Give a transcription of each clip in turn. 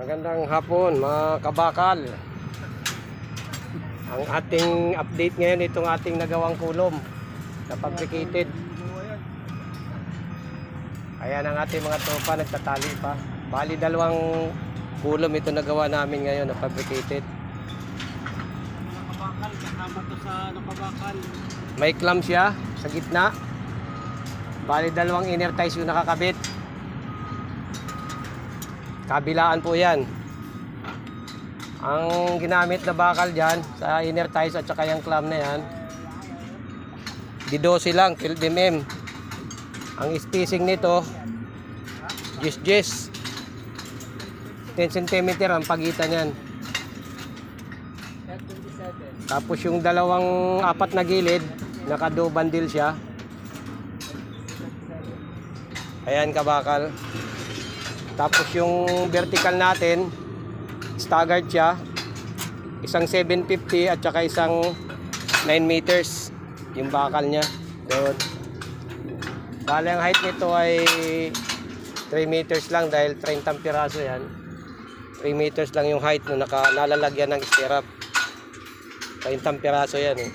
Magandang hapon mga kabakal. Ang ating update ngayon itong ating nagawang kulom na fabricated. Ayan ang ating mga tropa, nagtatali pa. Bali dalawang kulom ito nagawa namin ngayon na fabricated. Nakabakal, kasama to sa nakabakal. May clamp siya sa gitna. Bali dalawang inner ties yung nakakabit. Kabilaan po yan. Ang ginamit na bakal dyan sa inner ties at saka yung clamp na yan, di 12 lang, 12 mm. Ang spacing nito 10 cm ang pagitan yan. Tapos yung dalawang apat na gilid naka-do bundle siya. Ayan kabakal. Tapos yung vertical natin, staggered siya. Isang 750 at saka isang 9 meters yung bakal niya. Doon. Bale ang height nito ay 3 meters lang dahil 30 piraso yan. 3 meters lang yung height na nalalagyan ng stirrup. 30 piraso yan eh.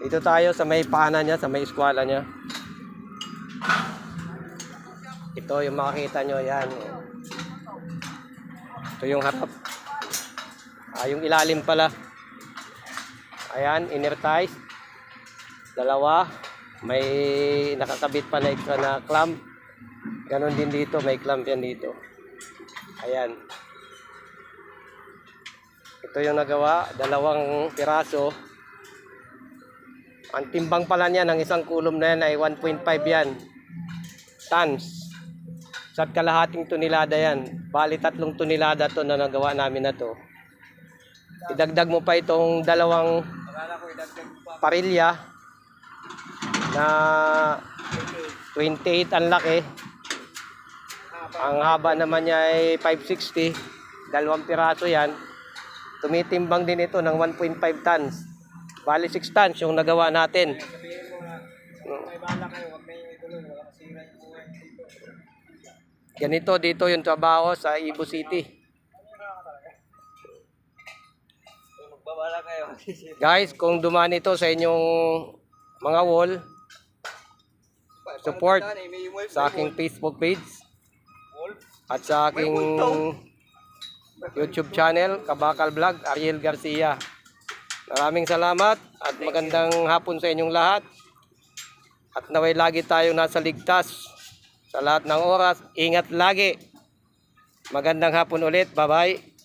Ito tayo sa may pana niya, sa may eskwala niya. Ito yung makikita nyo, yan. Ito yung harap. Yung ilalim pala. Ayan, inner ties. Dalawa. May nakakabit pa na extra na clamp. Ganon din dito, may clamp yan dito. Ayan. Ito yung nagawa, dalawang piraso. Ang timbang pala niya ng isang kulom na yan ay 1.5 yan. Tons. Sa kalahating tonelada yan. Bali 3 tonelada to na nagawa namin na to. Idagdag mo pa itong dalawang parilya na 28 ang laki. Ang haba naman niya ay 560. Dalawang piraso yan. Tumitimbang din ito ng 1.5 tons. Bali 6 tons yung nagawa natin. Ganito dito yung trabaho sa Ibu City. Guys, kung dumaan ito sa inyong mga wall, support sa aking Facebook page at sa aking YouTube channel, Kabakal Vlog, Ariel Garcia. Maraming salamat at magandang hapon sa inyong lahat. At naway lagi tayong nasa ligtas sa lahat ng oras. Ingat lagi. Magandang hapon ulit. Bye-bye.